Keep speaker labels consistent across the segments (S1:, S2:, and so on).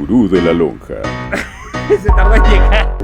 S1: gurú de la lonja.
S2: Se tardó en llegar.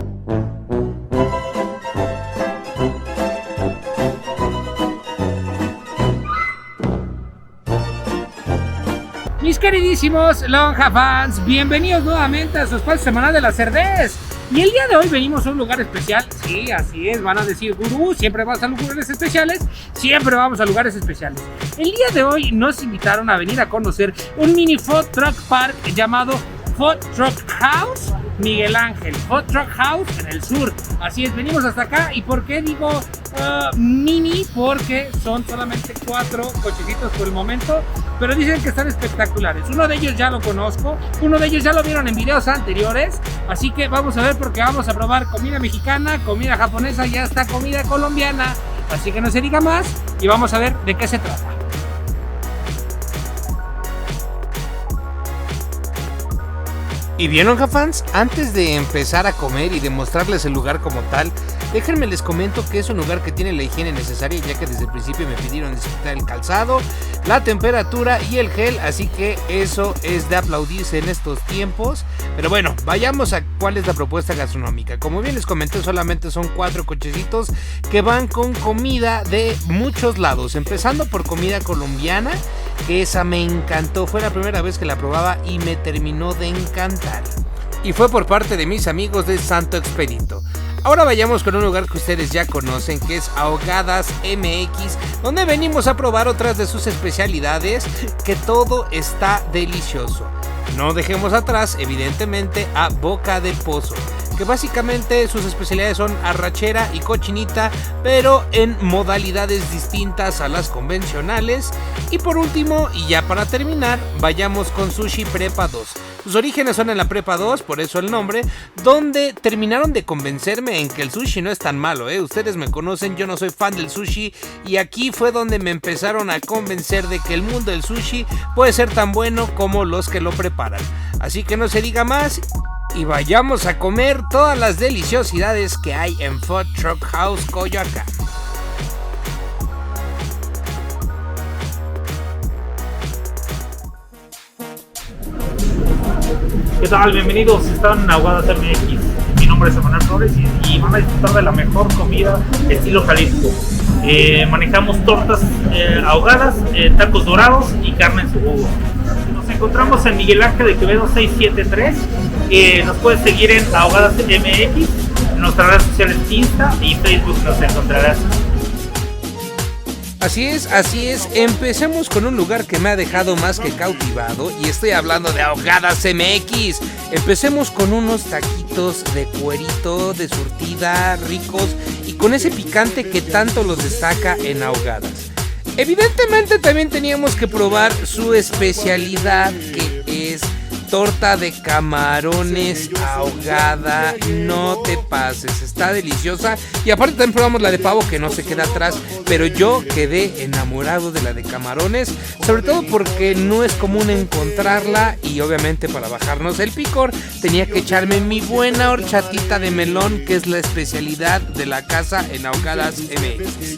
S2: Mis queridísimos lonja fans, bienvenidos nuevamente a su espacio semanal de la Cerdez. Y el día de hoy venimos a un lugar especial. Sí, así es, van a decir gurú, siempre vas a lugares especiales. Siempre vamos a lugares especiales. El día de hoy nos invitaron a venir a conocer un mini food truck park llamado Food Truck House Miguel Ángel. Food Truck House en el sur. Así es, venimos hasta acá. ¿Y por qué digo mini? Porque son solamente 4 cochecitos por el momento, pero dicen que están espectaculares. Uno de ellos ya lo conozco, uno de ellos ya lo vieron en videos anteriores, así que vamos a ver, porque vamos a probar comida mexicana, comida japonesa y hasta comida colombiana. Así que no se diga más y vamos a ver de qué se trata.
S3: Y bien, lonja fans, antes de empezar a comer y de mostrarles el lugar como tal, déjenme les comento que es un lugar que tiene la higiene necesaria, ya que desde el principio me pidieron disfrutar el calzado, la temperatura y el gel, así que eso es de aplaudirse en estos tiempos. Pero bueno, vayamos a cuál es la propuesta gastronómica. Como bien les comenté, solamente son 4 cochecitos que van con comida de muchos lados, empezando por comida colombiana, que esa me encantó, fue la primera vez que la probaba y me terminó de encantar. Y fue por parte de mis amigos de Santo Expedito. Ahora vayamos con un lugar que ustedes ya conocen, que es Ahogadas MX, donde venimos a probar otras de sus especialidades, que todo está delicioso. No dejemos atrás, evidentemente, a Boca del Pozo, que básicamente sus especialidades son arrachera y cochinita, pero en modalidades distintas a las convencionales. Y por último, y ya para terminar, vayamos con Sushi Prepa 2. Sus orígenes son en la Prepa 2, por eso el nombre, donde terminaron de convencerme en que el sushi no es tan malo, Ustedes me conocen, yo no soy fan del sushi, y aquí fue donde me empezaron a convencer de que el mundo del sushi puede ser tan bueno como los que lo preparan. Así que no se diga más y vayamos a comer todas las deliciosidades que hay en Food Truck House Coyoacán.
S2: ¿Qué tal? Bienvenidos, están en Ahogadas MX. Mi nombre es Emanuel Flores y van a disfrutar de la mejor comida estilo Jalisco. Manejamos tortas ahogadas, tacos dorados y carne en su jugo. Nos encontramos en Miguel Ángel de Quevedo 673. Nos puedes seguir en Ahogadas MX, en nuestras redes sociales Insta y Facebook nos encontrarás.
S3: Así es, empecemos con un lugar que me ha dejado más que cautivado, y estoy hablando de Ahogadas MX. Empecemos con unos taquitos de cuerito, de surtida, ricos y con ese picante que tanto los destaca en Ahogadas. Evidentemente también teníamos que probar su especialidad, que es torta de camarones ahogada. No te pases, está deliciosa. Y aparte también probamos la de pavo, que no se queda atrás, pero yo quedé enamorado de la de camarones, sobre todo porque no es común encontrarla, y obviamente para bajarnos el picor tenía que echarme mi buena horchatita de melón, que es la especialidad de la casa en Ahogadas MX.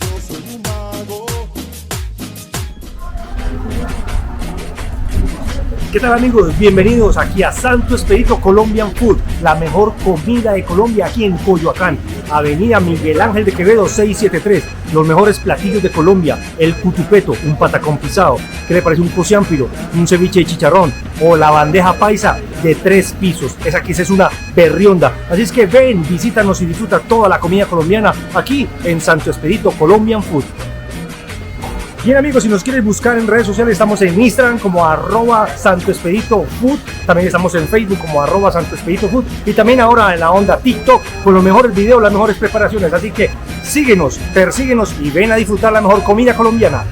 S4: ¿Qué tal, amigos? Bienvenidos aquí a Santo Expedito Colombian Food, la mejor comida de Colombia aquí en Coyoacán, Avenida Miguel Ángel de Quevedo 673. Los mejores platillos de Colombia: el cutupeto, un patacón pisado, ¿qué le parece un cociámpiro, un ceviche de chicharrón o la bandeja paisa de 3 pisos? Esa aquí es una berrionda. Así es que ven, visítanos y disfruta toda la comida colombiana aquí en Santo Expedito Colombian Food. Bien, amigos, si nos quieren buscar en redes sociales, estamos en Instagram como @SantoExpeditoFood, también estamos en Facebook como @SantoExpeditoFood, y también ahora en la onda TikTok con los mejores videos, las mejores preparaciones. Así que síguenos, persíguenos y ven a disfrutar la mejor comida colombiana.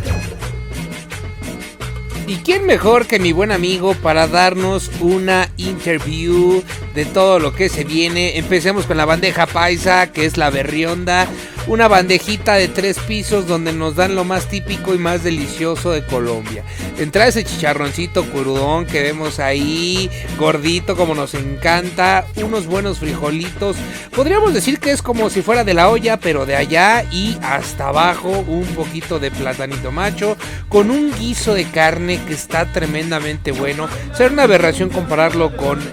S3: ¿Y quién mejor que mi buen amigo para darnos una interview de todo lo que se viene? Empecemos con la bandeja paisa, que es la berrionda. una bandejita de 3 pisos donde nos dan lo más típico y más delicioso de Colombia. Entra ese chicharroncito crudón que vemos ahí, gordito como nos encanta, unos buenos frijolitos. Podríamos decir que es como si fuera de la olla, pero de allá, y hasta abajo un poquito de platanito macho con un guiso de carne que está tremendamente bueno. Será una aberración compararlo con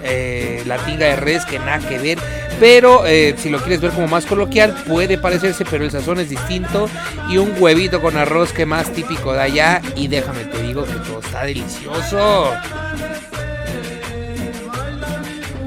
S3: la tinga de res, que nada que ver, pero si lo quieres ver como más coloquial puede parecerse, pero el sazón es distinto, y un huevito con arroz que más típico de allá, y déjame te digo que todo está delicioso.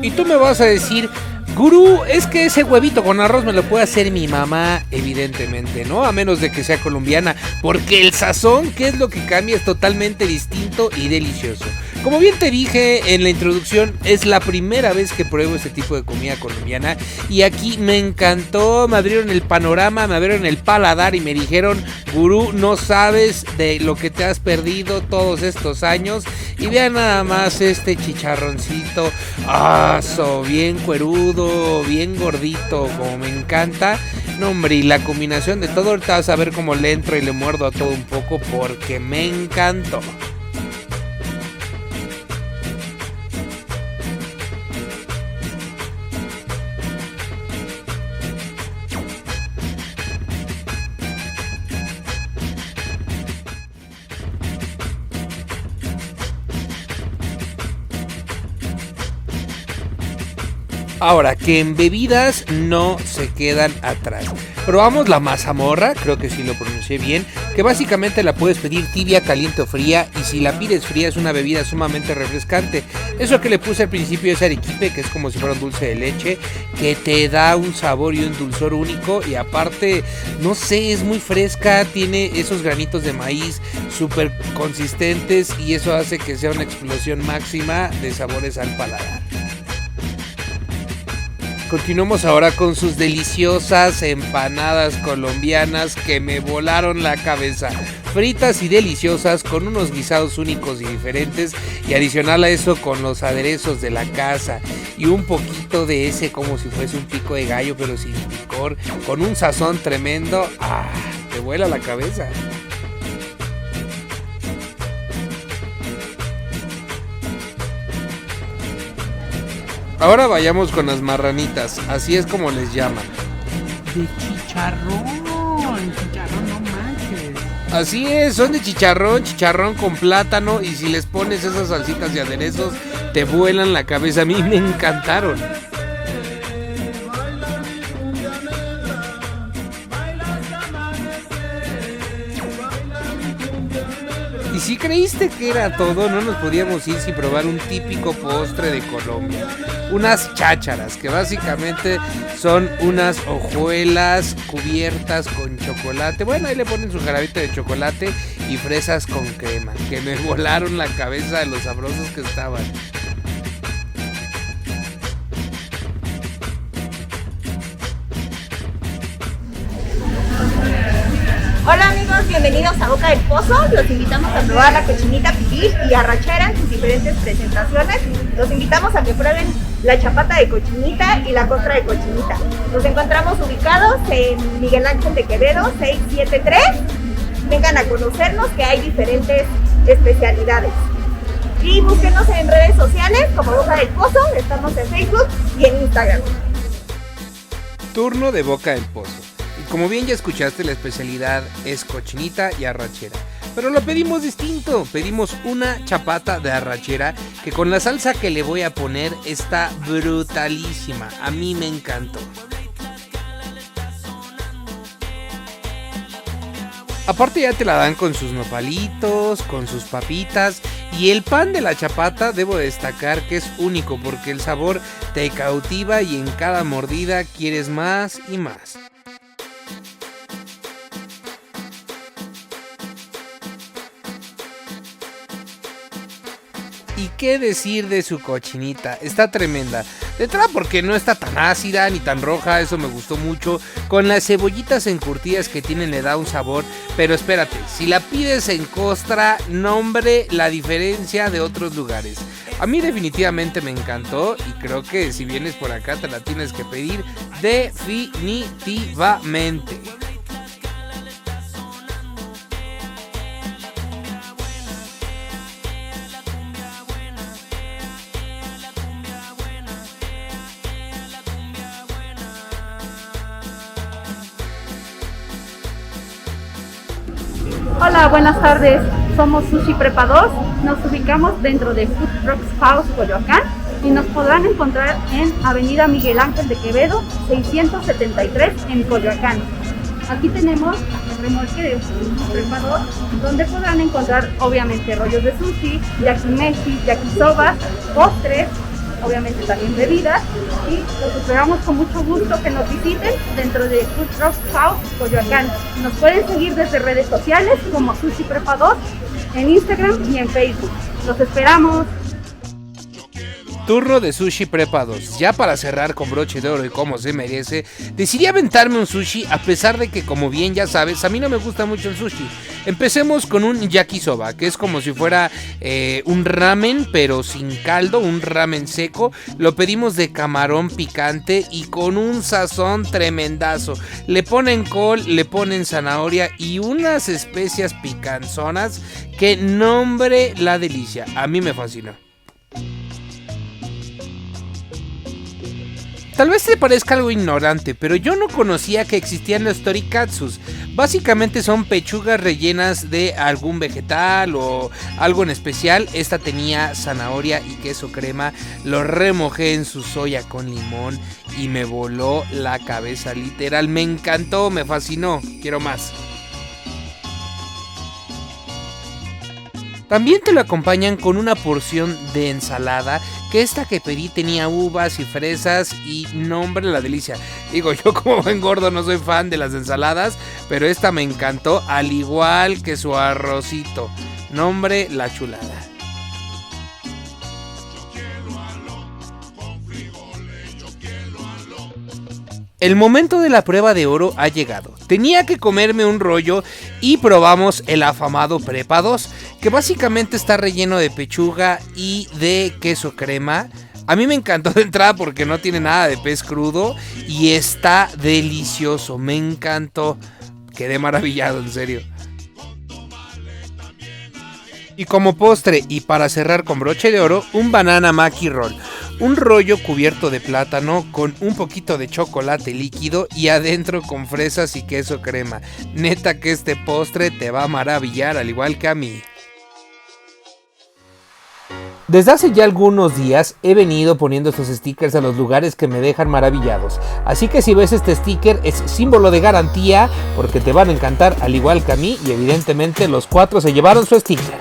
S3: Y tú me vas a decir: Gurú, es que ese huevito con arroz me lo puede hacer mi mamá. Evidentemente no, a menos de que sea colombiana, porque el sazón, que es lo que cambia, es totalmente distinto y delicioso. Como bien te dije en la introducción, es la primera vez que pruebo este tipo de comida colombiana, y aquí me encantó. Me abrieron el panorama, me abrieron el paladar y me dijeron: Gurú, no sabes de lo que te has perdido todos estos años. Y vean nada más este chicharroncito, bien cuerudo, bien gordito, como me encanta. No, hombre, y la combinación de todo, ahorita vas a ver cómo le entro y le muerdo a todo un poco, porque me encantó. Ahora, que en bebidas no se quedan atrás. Probamos la mazamorra, creo que sí lo pronuncié bien, que básicamente la puedes pedir tibia, caliente o fría, y si la pides fría es una bebida sumamente refrescante. Eso que le puse al principio es arequipe, que es como si fuera un dulce de leche, que te da un sabor y un dulzor único, y aparte, no sé, es muy fresca, tiene esos granitos de maíz súper consistentes, y eso hace que sea una explosión máxima de sabores al paladar. Continuamos ahora con sus deliciosas empanadas colombianas que me volaron la cabeza. Fritas y deliciosas, con unos guisados únicos y diferentes, y adicional a eso con los aderezos de la casa y un poquito de ese como si fuese un pico de gallo pero sin picor, con un sazón tremendo. Te vuela la cabeza. Ahora vayamos con las marranitas, así es como les llaman.
S2: De chicharrón no manches.
S3: Así es, son de chicharrón con plátano, y si les pones esas salsitas y aderezos, te vuelan la cabeza. A mí me encantaron. Y si creíste que era todo, no nos podíamos ir sin probar un típico postre de Colombia. Unas chácharas, que básicamente son unas hojuelas cubiertas con chocolate. Bueno, ahí le ponen su jarabito de chocolate y fresas con crema, que me volaron la cabeza de los sabrosos que estaban.
S1: Hola amigos, bienvenidos a Boca del Pozo. Los invitamos a probar la cochinita pibil y arrachera en sus diferentes presentaciones. Los invitamos a que prueben la chapata de cochinita y la costra de cochinita. Nos encontramos ubicados en Miguel Ángel de Quevedo 673. Vengan a conocernos, que hay diferentes especialidades. Y búsquenos en redes sociales como Boca del Pozo. Estamos en Facebook y en Instagram.
S3: Turno de Boca del Pozo. Como bien ya escuchaste, la especialidad es cochinita y arrachera, pero lo pedimos distinto. Pedimos una chapata de arrachera que con la salsa que le voy a poner está brutalísima. A mí me encantó. Aparte ya te la dan con sus nopalitos, con sus papitas, y el pan de la chapata debo destacar que es único porque el sabor te cautiva y en cada mordida quieres más y más. ¿Y qué decir de su cochinita? Está tremenda. De entrada porque no está tan ácida ni tan roja, eso me gustó mucho. Con las cebollitas encurtidas que tienen le da un sabor. Pero espérate, si la pides en costra, nombre la diferencia de otros lugares. A mí definitivamente me encantó y creo que si vienes por acá te la tienes que pedir definitivamente.
S5: Hola, buenas tardes. Somos Sushi Prepa 2. Nos ubicamos dentro de Food Trucks House Coyoacán y nos podrán encontrar en Avenida Miguel Ángel de Quevedo, 673 en Coyoacán. Aquí tenemos el remolque de Sushi Prepa 2, donde podrán encontrar obviamente rollos de sushi, yakimeshi, yakisobas, postres, obviamente también bebidas, y los esperamos con mucho gusto que nos visiten dentro de Food Trucks House Coyoacán. Nos pueden seguir desde redes sociales como Sushi Prepa 2 en Instagram y en Facebook. Los esperamos.
S3: Turno de Sushi Prepa 2. Ya para cerrar con broche de oro y como se merece, decidí aventarme un sushi a pesar de que, como bien ya sabes, a mí no me gusta mucho el sushi. Empecemos con un yakisoba, que es como si fuera un ramen pero sin caldo, un ramen seco. Lo pedimos de camarón picante y con un sazón tremendazo. Le ponen col, le ponen zanahoria y unas especias picanzonas que nombre la delicia. A mí me fascinó. Tal vez te parezca algo ignorante, pero yo no conocía que existían los torikatsus. Básicamente son pechugas rellenas de algún vegetal o algo en especial. Esta tenía zanahoria y queso crema. Lo remojé en su soya con limón y me voló la cabeza, literal. Me encantó, me fascinó. Quiero más. También te lo acompañan con una porción de ensalada, que esta que pedí tenía uvas y fresas y nombre la delicia. Digo, yo como buen gordo no soy fan de las ensaladas, pero esta me encantó, al igual que su arrocito. Nombre la chulada. El momento de la prueba de oro ha llegado. Tenía que comerme un rollo y probamos el afamado Prepa 2, que básicamente está relleno de pechuga y de queso crema. A mí me encantó de entrada porque no tiene nada de pez crudo y está delicioso, me encantó. Quedé maravillado, en serio. Y como postre y para cerrar con broche de oro, un banana maki roll. Un rollo cubierto de plátano con un poquito de chocolate líquido y adentro con fresas y queso crema. Neta que este postre te va a maravillar, al igual que a mí. Desde hace ya algunos días he venido poniendo estos stickers a los lugares que me dejan maravillados. Así que si ves este sticker es símbolo de garantía porque te van a encantar al igual que a mí y evidentemente los 4 se llevaron su sticker.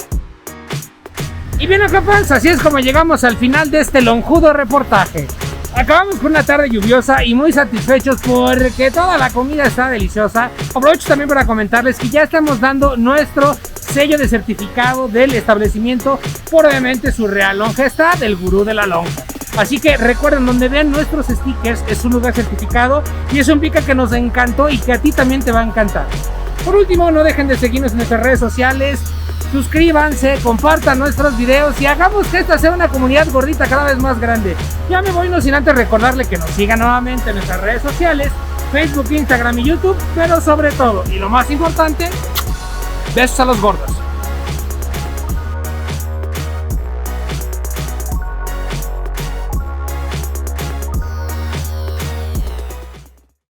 S2: Y bien, Ocafans, así es como llegamos al final de este lonjudo reportaje. Acabamos con una tarde lluviosa y muy satisfechos porque toda la comida está deliciosa. Aprovecho también para comentarles que ya estamos dando nuestro sello de certificado del establecimiento por obviamente su real longestad, el gurú de la lonja. Así que recuerden, donde vean nuestros stickers es un lugar certificado y eso implica que nos encantó y que a ti también te va a encantar. Por último, no dejen de seguirnos en nuestras redes sociales. Suscríbanse, compartan nuestros videos y hagamos que esta sea una comunidad gordita cada vez más grande. Ya me voy, no sin antes recordarle que nos sigan nuevamente en nuestras redes sociales, Facebook, Instagram y YouTube, pero sobre todo, y lo más importante, besos a los gordos.